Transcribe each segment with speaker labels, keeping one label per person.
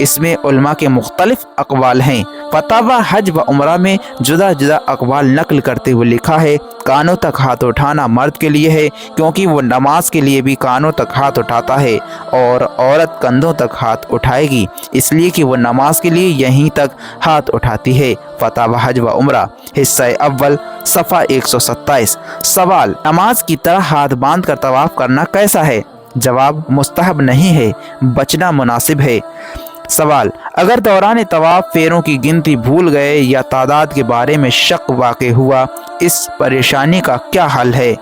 Speaker 1: اس میں علماء کے مختلف اقوال ہیں۔ فتاوی حج و عمرہ میں جدا جدا اقوال نقل کرتے ہوئے لکھا ہے، کانوں تک ہاتھ اٹھانا مرد کے لیے ہے کیونکہ وہ نماز کے لیے بھی کانوں تک ہاتھ اٹھاتا ہے، اور عورت کندھوں تک ہاتھ اٹھائے گی اس لیے کہ وہ نماز کے لیے یہیں تک ہاتھ اٹھاتی ہے۔ فتاوی حج و عمرہ حصہ اول صفحہ 127۔ سوال، نماز کی طرح ہاتھ باندھ کر طواف کرنا کیسا ہے؟ جواب، مستحب نہیں ہے، بچنا مناسب ہے۔ سوال، اگر دوران طواف پھیروں کی گنتی بھول گئے یا تعداد کے بارے میں شک واقع ہوا، اس پریشانی کا کیا حل ہے؟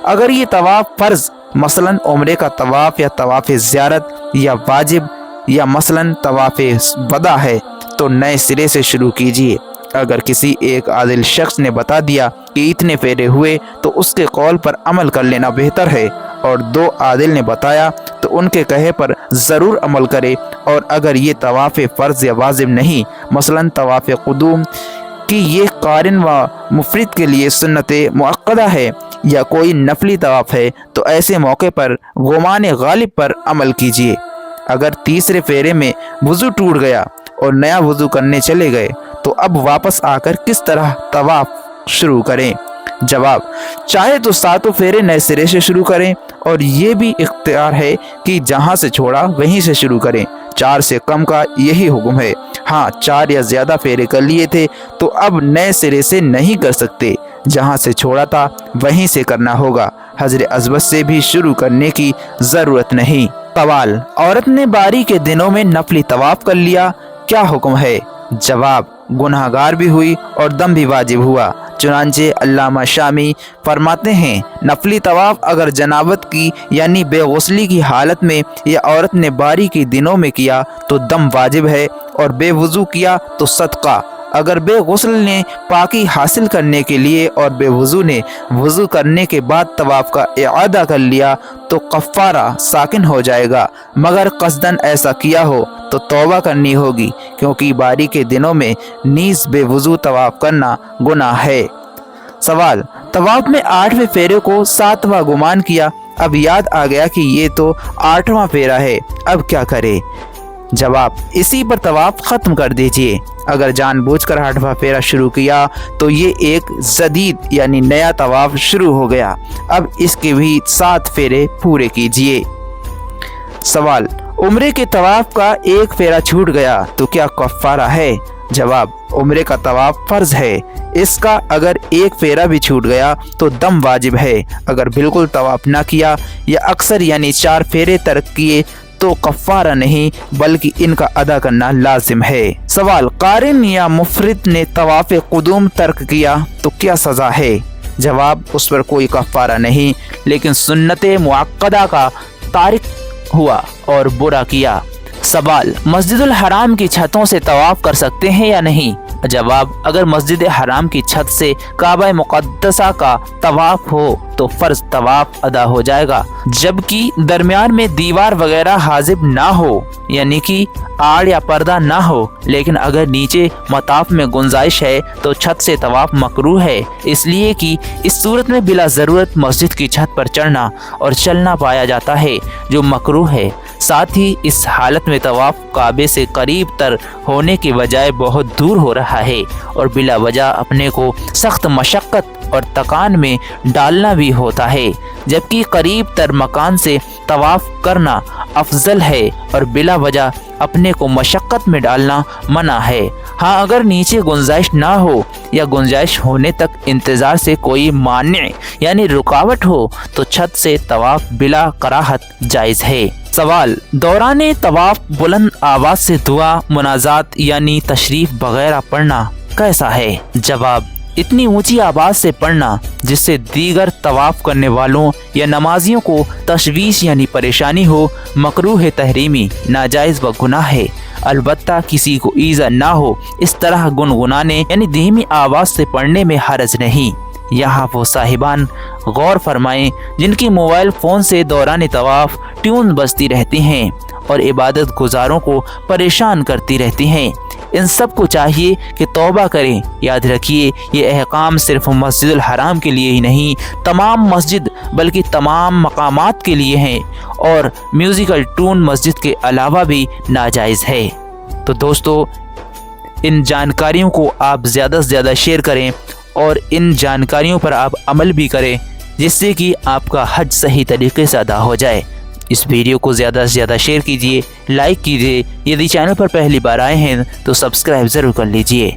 Speaker 1: اگر یہ طواف فرض مثلاً عمرے کا طواف یا طواف زیارت یا واجب یا مثلاً طواف وداع ہے تو نئے سرے سے شروع کیجیے۔ اگر کسی ایک عادل شخص نے بتا دیا کہ اتنے پھیرے ہوئے تو اس کے قول پر عمل کر لینا بہتر ہے، اور دو عادل نے بتایا تو ان کے کہے پر ضرور عمل کرے۔ اور اگر یہ طواف فرض یا واجب نہیں، مثلاً طواف قدوم کہ یہ قارن و مفرد کے لیے سنت مؤکدہ ہے یا کوئی نفلی طواف ہے، تو ایسے موقع پر گمان غالب پر عمل کیجیے۔ اگر تیسرے پھیرے میں وضو ٹوٹ گیا اور نیا وضو کرنے چلے گئے تو اب واپس آ کر کس طرح طواف شروع کریں؟ جواب، چاہے تو ساتوں پھیرے نئے سرے سے شروع کریں، اور یہ بھی اختیار ہے کہ جہاں سے چھوڑا وہیں سے شروع کریں۔ 4 سے کم کا یہی حکم ہے۔ ہاں، 4 یا زیادہ پھیرے کر لیے تھے تو اب نئے سرے سے نہیں کر سکتے، جہاں سے چھوڑا تھا وہیں سے کرنا ہوگا۔ حجر اسود سے بھی شروع کرنے کی ضرورت نہیں۔ سوال، عورت نے باری کے دنوں میں نفلی طواف کر لیا، کیا حکم ہے؟ جواب، گناہ گار بھی ہوئی اور دم بھی واجب ہوا۔ چنانچہ علامہ شامی فرماتے ہیں، نفلی طواف اگر جنابت کی یعنی بے غسلی کی حالت میں یا عورت نے باری کے دنوں میں کیا تو دم واجب ہے، اور بے وضو کیا تو صدقہ۔ اگر بے غسل نے پاکی حاصل کرنے کے لیے اور بے وضو نے وضو کرنے کے بعد طواف کا اعادہ کر لیا تو کفارہ ساکن ہو جائے گا، مگر قصداً ایسا کیا ہو تو توبہ کرنی ہوگی، کیونکہ باری کے دنوں میں نیز بے وضو طواف کرنا گناہ ہے۔ سوال، طواف میں 8ویں پھیرے کو 7واں گمان کیا، اب یاد آ گیا کہ یہ تو 8واں پھیرا ہے، اب کیا کرے؟ جواب، اسی پر طواف ختم کر دیجئے۔ اگر جان بوجھ کر 8واں پھیرا شروع کیا تو یہ ایک جدید یعنی نیا طواف شروع ہو گیا، اب اس کے بھی 7 پھیرے پورے کیجئے۔ سوال، عمرے کے طواف کا ایک پھیرا چھوٹ گیا تو کیا کفارہ ہے؟ جواب، عمرے کا طواف فرض ہے، اس کا اگر ایک پھیرا بھی چھوٹ گیا تو دم واجب ہے۔ اگر بالکل طواف نہ کیا یا اکثر یعنی 4 پھیرے ترک کیے تو کفارہ نہیں بلکہ ان کا ادا کرنا لازم ہے۔ سوال، قارن یا مفرد نے طواف قدوم ترک کیا تو کیا سزا ہے؟ جواب، اس پر کوئی کفارہ نہیں، لیکن سنت مؤکدہ کا تارک ہوا اور برا کیا۔ سوال، مسجد الحرام کی چھتوں سے طواف کر سکتے ہیں یا نہیں؟ جواب، اگر مسجد حرام کی چھت سے کعبہ مقدسہ کا طواف ہو تو فرض طواف ادا ہو جائے گا، جبکہ درمیان میں دیوار وغیرہ حاجب نہ ہو یعنی کہ آڑ یا پردہ نہ ہو، لیکن اگر نیچے مطاف میں گنجائش ہے تو چھت سے طواف مکروہ ہے، اس لیے کہ اس صورت میں بلا ضرورت مسجد کی چھت پر چڑھنا اور چلنا پایا جاتا ہے جو مکروہ ہے۔ ساتھ ہی اس حالت میں طواف کعبے سے قریب تر ہونے کے بجائے بہت دور ہو رہا ہے، اور بلا وجہ اپنے کو سخت مشقت اور تکان میں ڈالنا بھی ہوتا ہے، جبکہ قریب تر مکان سے طواف کرنا افضل ہے اور بلا وجہ اپنے کو مشقت میں ڈالنا منع ہے۔ ہاں، اگر نیچے گنجائش نہ ہو یا گنجائش ہونے تک انتظار سے کوئی مانع یعنی رکاوٹ ہو تو چھت سے طواف بلا کراہت جائز ہے۔ سوال، دوران طواف بلند آواز سے دعا، مناجات یعنی تشریف وغیرہ پڑھنا کیسا ہے؟ جواب، اتنی اونچی آواز سے پڑھنا جس سے دیگر طواف کرنے والوں یا نمازیوں کو تشویش یعنی پریشانی ہو مکروہ تحریمی، ناجائز و گناہ ہے، البتہ کسی کو ایذا نہ ہو اس طرح گنگنانے یعنی دھیمی آواز سے پڑھنے میں حرج نہیں۔ یہاں وہ صاحبان غور فرمائیں جن کی موبائل فون سے دوران طواف ٹیون بجتی رہتی ہیں اور عبادت گزاروں کو پریشان کرتی رہتی ہیں، ان سب کو چاہیے کہ توبہ کریں۔ یاد رکھیے، یہ احکام صرف مسجد الحرام کے لیے ہی نہیں، تمام مسجد بلکہ تمام مقامات کے لیے ہیں، اور میوزیکل ٹون مسجد کے علاوہ بھی ناجائز ہے۔ تو دوستو ان جانکاریوں کو آپ زیادہ سے زیادہ شیئر کریں اور ان جانکاریوں پر آپ عمل بھی کریں، جس سے کہ آپ کا حج صحیح طریقے سے ادا ہو جائے۔ اس ویڈیو کو زیادہ سے زیادہ شیئر کیجیے، لائک کیجیے، یدی چینل پر پہلی بار آئے ہیں تو سبسکرائب ضرور کر لیجیے۔